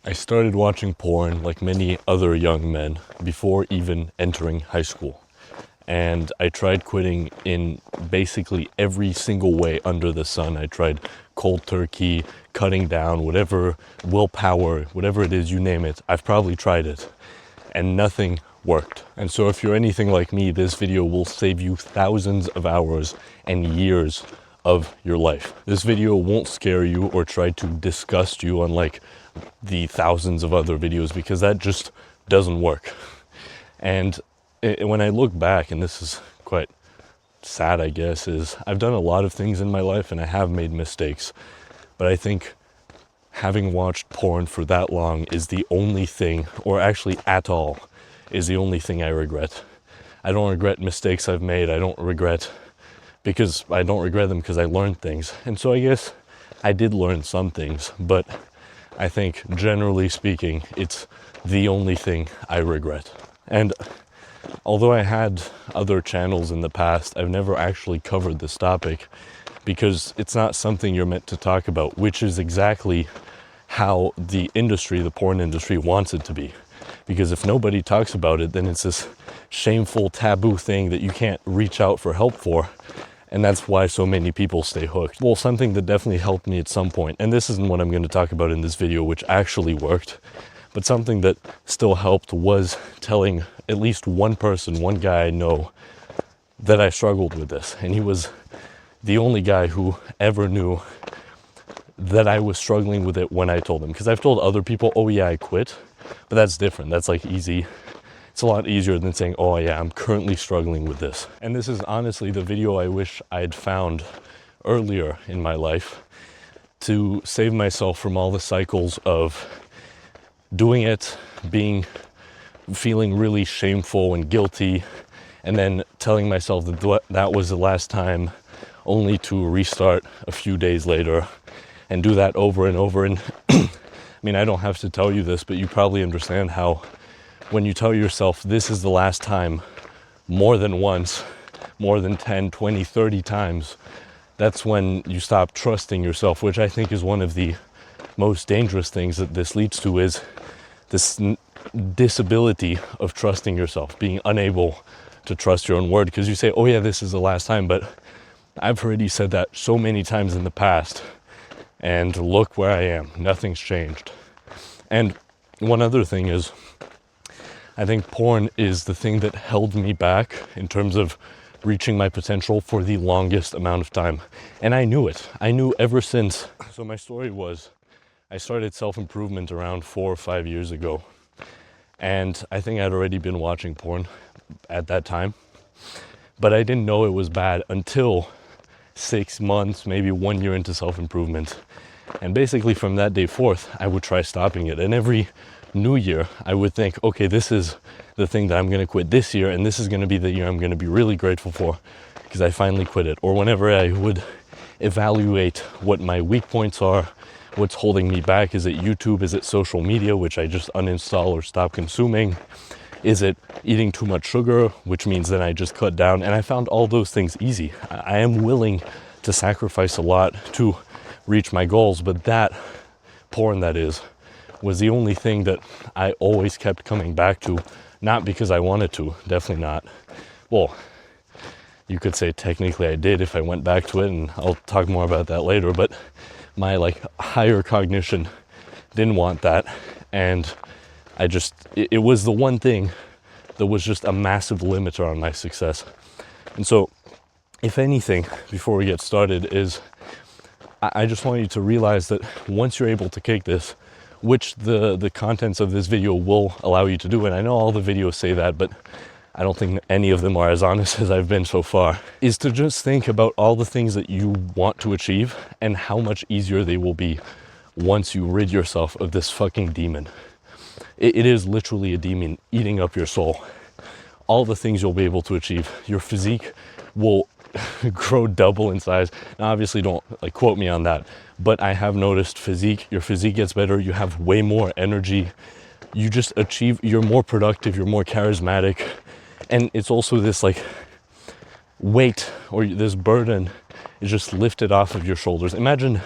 I started watching porn like many other young men before even entering high school. And I tried quitting in basically every single way under the sun. I tried cold turkey, cutting down, whatever, willpower, whatever it is, you name it. I've probably tried it and nothing worked. And so if you're anything like me, this video will save you thousands of hours and years of your life. This video won't scare you or try to disgust you unlike the thousands of other videos, because that just doesn't work. And when I look back, and this is quite sad, I guess, is I've done a lot of things in my life and I have made mistakes, but I think having watched porn for that long is the only thing, or actually at all, is the only thing I regret. I don't regret mistakes I've made. I don't regret them because I learned things. And so I guess I did learn some things, but I think generally speaking, it's the only thing I regret. And although I had other channels in the past, I've never actually covered this topic because it's not something you're meant to talk about, which is exactly how the industry, the porn industry, wants it to be. Because if nobody talks about it, then it's this shameful, taboo thing that you can't reach out for help for. And that's why so many people stay hooked. Well, something that definitely helped me at some point, and this isn't what I'm going to talk about in this video, which actually worked, but something that still helped was telling at least one person, one guy I know, that I struggled with this. And he was the only guy who ever knew that I was struggling with it when I told him. Because I've told other people, oh yeah, I quit, but that's different. That's like easy. It's a lot easier than saying, oh yeah, I'm currently struggling with this. And this is honestly the video I wish I'd found earlier in my life to save myself from all the cycles of doing it, feeling really shameful and guilty, and then telling myself that that was the last time, only to restart a few days later and do that over and over. And I mean, I don't have to tell you this, but you probably understand how when you tell yourself this is the last time more than once, more than 10, 20, 30 times, that's when you stop trusting yourself, which I think is one of the most dangerous things that this leads to, is this disability of trusting yourself, being unable to trust your own word. Because you say, oh yeah, this is the last time, but I've already said that so many times in the past, and look where I am. Nothing's changed. And one other thing is, I think porn is the thing that held me back in terms of reaching my potential for the longest amount of time. And I knew it. I knew ever since. So my story was, I started self-improvement around 4 or 5 years ago. And I think I'd already been watching porn at that time. But I didn't know it was bad until 6 months, maybe 1 year into self-improvement. And basically from that day forth, I would try stopping it. And every new year, I would think, okay, this is the thing that I'm going to quit this year, and this is going to be the year I'm going to be really grateful for because I finally quit it. Or whenever I would evaluate what my weak points are, what's holding me back, is it YouTube, is it social media, which I just uninstall or stop consuming, is it eating too much sugar, which means then I just cut down. And I found all those things easy. I am willing to sacrifice a lot to reach my goals, but that porn, that is, was the only thing that I always kept coming back to. Not because I wanted to, definitely not. Well, you could say technically I did if I went back to it, and I'll talk more about that later, but my higher cognition didn't want that. And it was the one thing that was just a massive limiter on my success. And so, if anything, before we get started, is I just want you to realize that once you're able to kick this, which the contents of this video will allow you to do, and I know all the videos say that, but I don't think any of them are as honest as I've been so far, is to just think about all the things that you want to achieve and how much easier they will be once you rid yourself of this fucking demon. It is literally a demon eating up your soul. All the things you'll be able to achieve. Your physique will grow double in size. Now, obviously don't quote me on that, but I have noticed your physique gets better. You have way more energy. You just you're more productive, you're more charismatic. And it's also this weight, or this burden is just lifted off of your shoulders. Imagine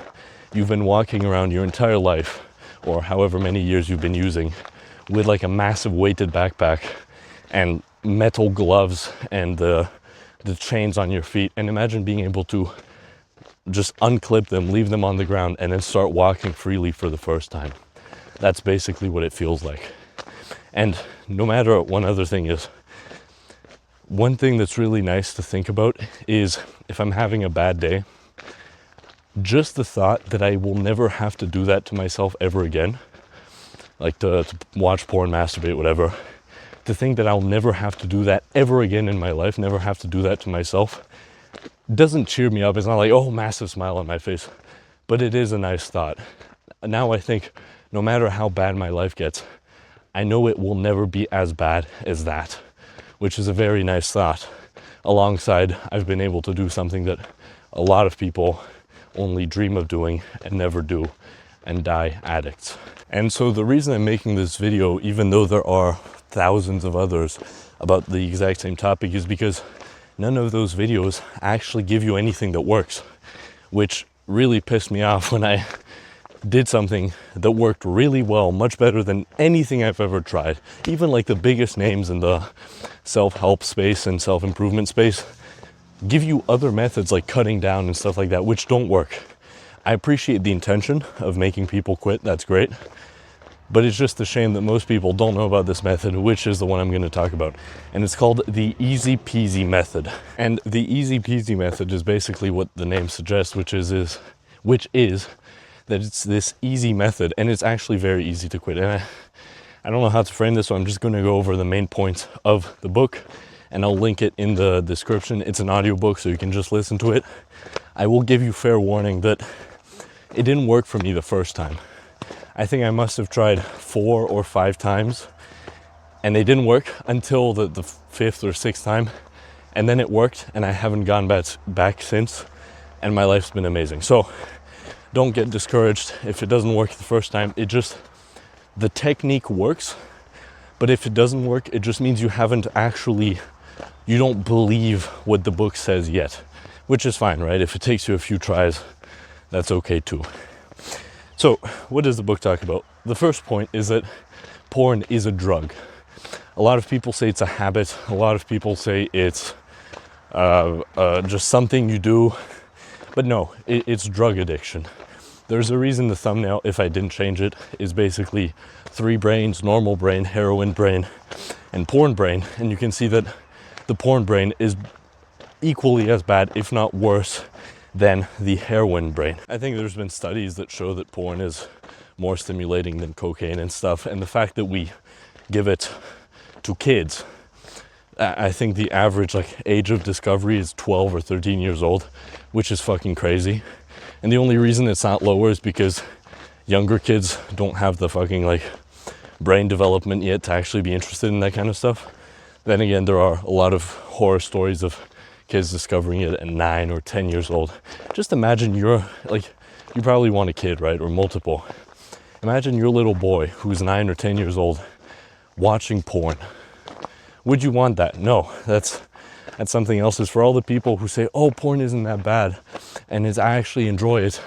you've been walking around your entire life or however many years you've been using, with like a massive weighted backpack and metal gloves and the chains on your feet, and imagine being able to just unclip them, leave them on the ground, and then start walking freely for the first time. That's basically what it feels like. And no matter one other thing is, one thing that's really nice to think about is if I'm having a bad day, just the thought that I will never have to do that to myself ever again, like to watch porn, masturbate, whatever, to think that I'll never have to do that ever again in my life, never have to do that to myself, doesn't cheer me up. It's not like, oh, massive smile on my face, but it is a nice thought. Now I think no matter how bad my life gets, I know it will never be as bad as that, which is a very nice thought. Alongside, I've been able to do something that a lot of people only dream of doing and never do, and die addicts. And so the reason I'm making this video, even though there are thousands of others about the exact same topic, is because none of those videos actually give you anything that works, which really pissed me off when I did something that worked really well, much better than anything I've ever tried. Even like the biggest names in the self-help space and self-improvement space give you other methods like cutting down and stuff like that, which don't work. I appreciate the intention of making people quit, that's great. But it's just a shame that most people don't know about this method, which is the one I'm going to talk about. And it's called the easy peasy method. And the easy peasy method is basically what the name suggests, which is that it's this easy method, and it's actually very easy to quit. And I don't know how to frame this, so I'm just going to go over the main points of the book, and I'll link it in the description. It's an audiobook, so you can just listen to it. I will give you fair warning that it didn't work for me the first time. I think I must have tried 4 or 5 times, and they didn't work until the 5th or 6th time, and then it worked, and I haven't gone back since, and my life's been amazing. So don't get discouraged if it doesn't work the first time. The technique works, but if it doesn't work, it just means you don't believe what the book says yet, which is fine, right? If it takes you a few tries, that's okay too. So what does the book talk about? The first point is that porn is a drug. A lot of people say it's a habit. A lot of people say it's just something you do. But no, it's drug addiction. There's a reason the thumbnail, if I didn't change it, is basically 3 brains: normal brain, heroin brain, and porn brain. And you can see that the porn brain is equally as bad, if not worse, than the heroin brain. I think there's been studies that show that porn is more stimulating than cocaine and stuff. And the fact that we give it to kids, I think the average age of discovery is 12 or 13 years old, which is fucking crazy. And the only reason it's not lower is because younger kids don't have the fucking brain development yet to actually be interested in that kind of stuff. Then again, there are a lot of horror stories of kids discovering it at 9 or 10 years old. Just imagine you probably want a kid, right? Or multiple. Imagine your little boy who's 9 or 10 years old watching porn. Would you want that? No, that's something else. Is for all the people who say, oh, porn isn't that bad, and I actually enjoy it.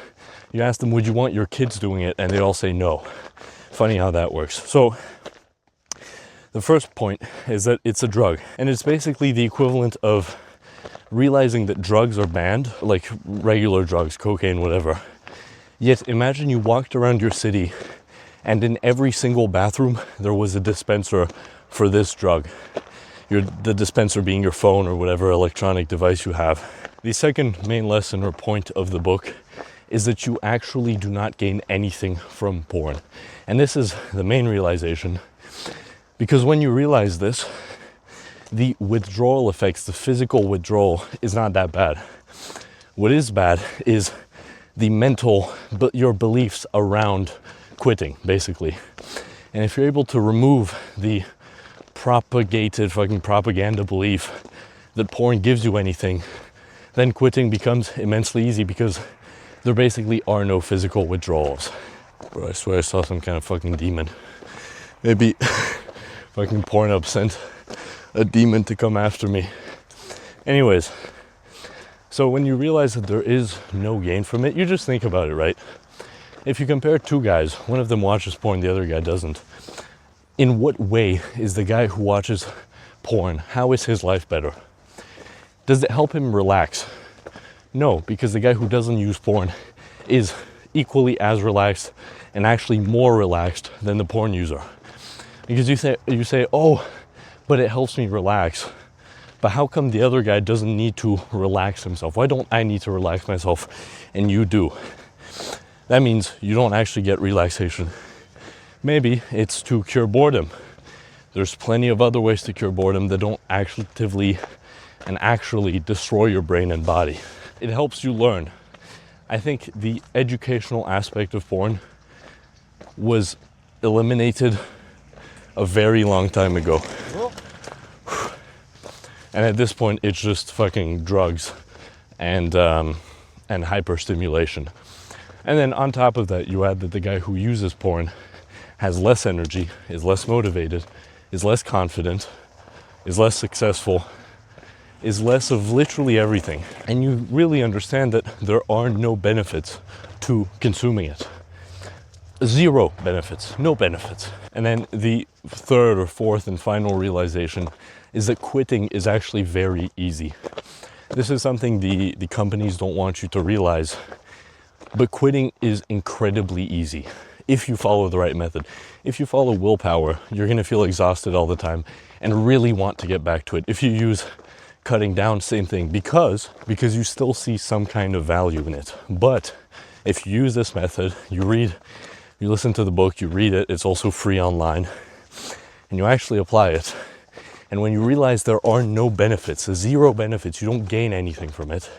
You ask them, would you want your kids doing it? And they all say no. Funny how that works. So the first point is that it's a drug, and it's basically the equivalent of realizing that drugs are banned, like regular drugs, cocaine, whatever. Yet imagine you walked around your city and in every single bathroom there was a dispenser for this drug. The dispenser being your phone or whatever electronic device you have. The second main lesson or point of the book is that you actually do not gain anything from porn. And this is the main realization, because when you realize this, the withdrawal effects, the physical withdrawal, is not that bad. What is bad is the mental, your beliefs around quitting, basically. And if you're able to remove the propagated fucking propaganda belief that porn gives you anything, then quitting becomes immensely easy, because there basically are no physical withdrawals. Bro, I swear I saw some kind of fucking demon. Maybe fucking Pornhub sent a demon to come after me. Anyways, so when you realize that there is no gain from it, you just think about it, right? If you compare two guys, one of them watches porn, the other guy doesn't. In what way is the guy who watches porn, how is his life better? Does it help him relax? No, because the guy who doesn't use porn is equally as relaxed and actually more relaxed than the porn user. Because you say, oh, but it helps me relax. But how come the other guy doesn't need to relax himself? Why don't I need to relax myself and you do? That means you don't actually get relaxation. Maybe it's to cure boredom. There's plenty of other ways to cure boredom that don't actively and actually destroy your brain and body. It helps you learn. I think the educational aspect of porn was eliminated a very long time ago. And at this point, it's just fucking drugs and hyperstimulation. And then on top of that, you add that the guy who uses porn has less energy, is less motivated, is less confident, is less successful, is less of literally everything. And you really understand that there are no benefits to consuming it. Zero benefits, no benefits. And then the third or fourth and final realization is that quitting is actually very easy. This is something the companies don't want you to realize, but quitting is incredibly easy if you follow the right method. If you follow willpower, you're gonna feel exhausted all the time and really want to get back to it. If you use cutting down, same thing, because you still see some kind of value in it. But if you use this method, you listen to the book, you read it, it's also free online, and you actually apply it. And when you realize there are no benefits, zero benefits, you don't gain anything from it,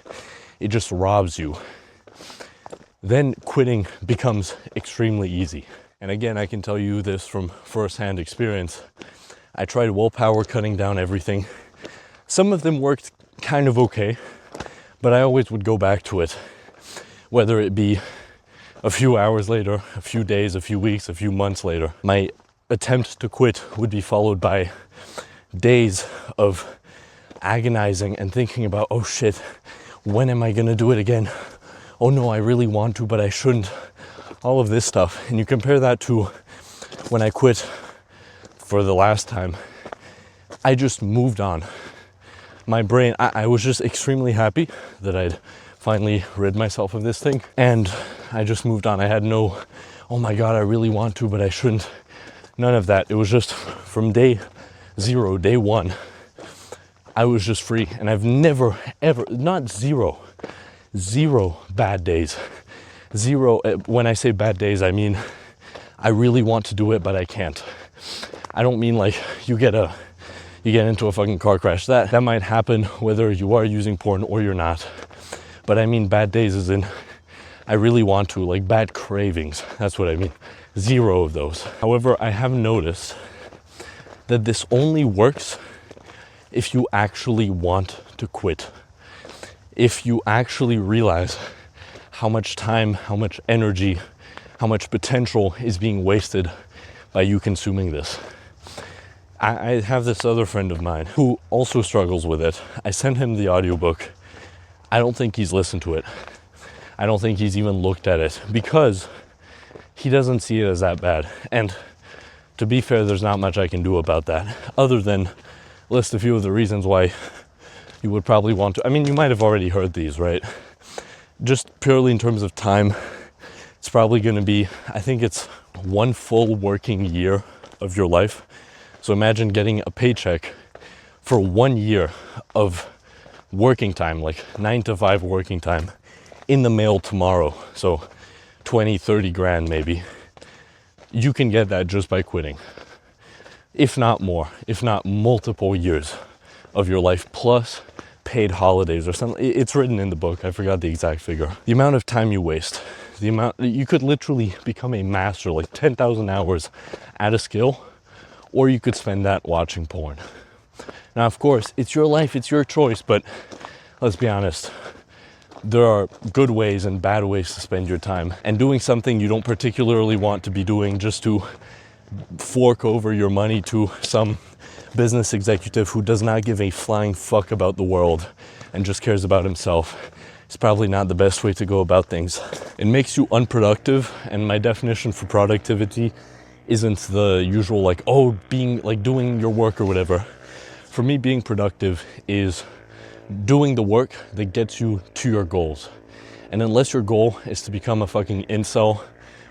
it just robs you, then quitting becomes extremely easy. And again, I can tell you this from firsthand experience. I tried willpower, cutting down everything. Some of them worked kind of okay, but I always would go back to it, whether it be a few hours later, a few days, a few weeks, a few months later. My attempt to quit would be followed by days of agonizing and thinking about, oh shit, when am I gonna do it again? Oh no, I really want to, but I shouldn't. All of this stuff. And you compare that to when I quit for the last time, I just moved on. My brain, I was just extremely happy that I'd finally rid myself of this thing. And I just moved on. I had no, oh my God, I really want to, but I shouldn't. None of that. It was just from day zero, day one, I was just free. And I've never, ever, not zero bad days. Zero, when I say bad days, I mean, I really want to do it, but I can't. I don't mean like you get into a fucking car crash. That might happen whether you are using porn or you're not. But I mean bad days as in, I really want to, like bad cravings. That's what I mean. Zero of those. However, I have noticed that this only works if you actually want to quit. If you actually realize how much time, how much energy, how much potential is being wasted by you consuming this. I have this other friend of mine who also struggles with it. I sent him the audiobook. I don't think he's listened to it. I don't think he's even looked at it because he doesn't see it as that bad. And to be fair, there's not much I can do about that other than list a few of the reasons why you would probably want to. I mean, you might have already heard these, right? Just purely in terms of time, it's probably going to be, I think it's 1 full working year of your life. So imagine getting a paycheck for 1 year of working time, like 9 to 5 working time in the mail tomorrow. So 20, 30 grand maybe. You can get that just by quitting. If not more, if not multiple years of your life plus paid holidays or something. It's written in the book. I forgot the exact figure. The amount of time you waste, the amount you could literally become a master, like 10,000 hours at a skill, or you could spend that watching porn. Now, of course, it's your life, it's your choice, but let's be honest. There are good ways and bad ways to spend your time, and doing something you don't particularly want to be doing just to fork over your money to some business executive who does not give a flying fuck about the world and just cares about himself is probably not the best way to go about things. It makes you unproductive, and my definition for productivity isn't the usual like, oh, being like doing your work or whatever. For me, being productive is doing the work that gets you to your goals. And unless your goal is to become a fucking incel,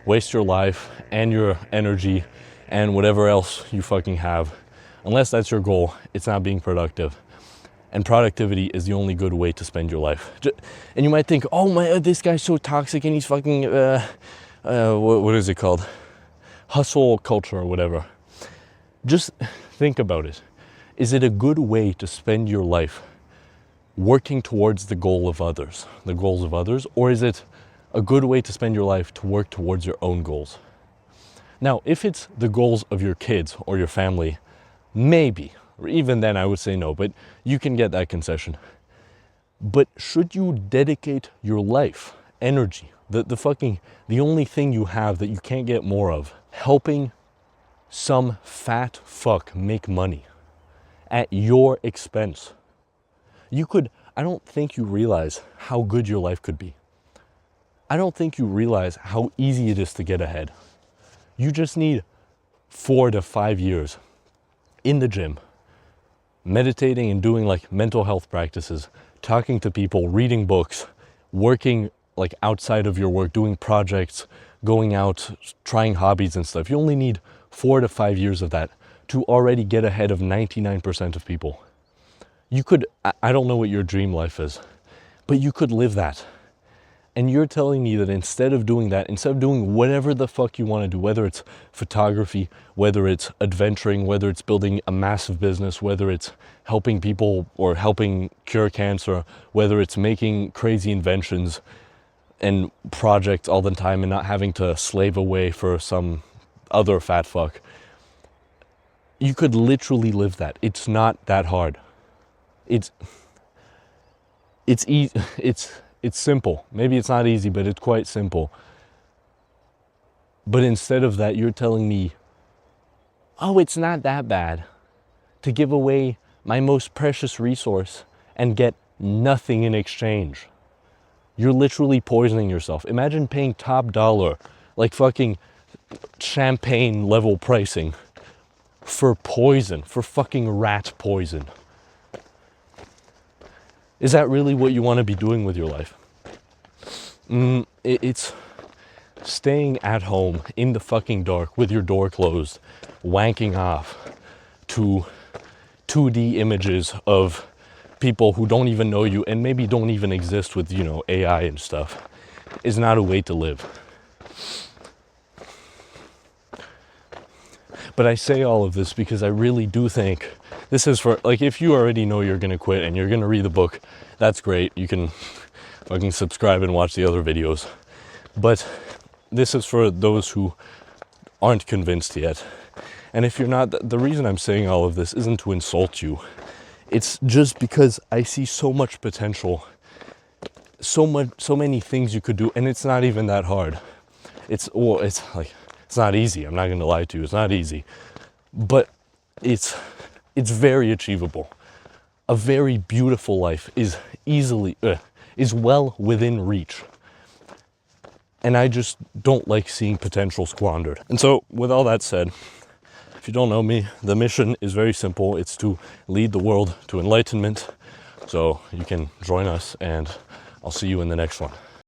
waste your life and your energy and whatever else you fucking have, unless that's your goal, it's not being productive. And productivity is the only good way to spend your life. And you might think, oh my, this guy's so toxic and he's fucking, what is it called? Hustle culture or whatever. Just think about it. Is it a good way to spend your life working towards the goals of others, or is it a good way to spend your life to work towards your own goals? Now, if it's the goals of your kids or your family, maybe, or even then I would say no, but you can get that concession. But should you dedicate your life, energy, the only thing you have that you can't get more of, helping some fat fuck make money at your expense? I don't think you realize how good your life could be. I don't think you realize how easy it is to get ahead. You just need 4 to 5 years in the gym, meditating and doing like mental health practices, talking to people, reading books, working like outside of your work, doing projects, going out, trying hobbies and stuff. You only need 4 to 5 years of that to already get ahead of 99% of people. You could, I don't know what your dream life is, but you could live that. And you're telling me that instead of doing that, instead of doing whatever the fuck you want to do, whether it's photography, whether it's adventuring, whether it's building a massive business, whether it's helping people or helping cure cancer, whether it's making crazy inventions and projects all the time and not having to slave away for some other fat fuck, you could literally live that. It's not that hard. It's easy. It's simple. Maybe it's not easy, but it's quite simple. But instead of that, you're telling me, oh, it's not that bad to give away my most precious resource and get nothing in exchange. You're literally poisoning yourself. Imagine paying top dollar, like fucking champagne level pricing for poison, for fucking rat poison. Is that really what you want to be doing with your life? It's staying at home in the fucking dark with your door closed, wanking off to 2D images of people who don't even know you and maybe don't even exist with, AI and stuff, is not a way to live. But I say all of this because I really do think this is for, like, if you already know you're going to quit and you're going to read the book, that's great. You can fucking subscribe and watch the other videos. But this is for those who aren't convinced yet. And if you're not, the reason I'm saying all of this isn't to insult you. It's just because I see so much potential, so many things you could do, and it's not even that hard. It's not easy. I'm not going to lie to you. It's not easy. But it's very achievable. A very beautiful life is well within reach. And I just don't like seeing potential squandered. And so with all that said, if you don't know me, the mission is very simple. It's to lead the world to enlightenment. So you can join us, and I'll see you in the next one.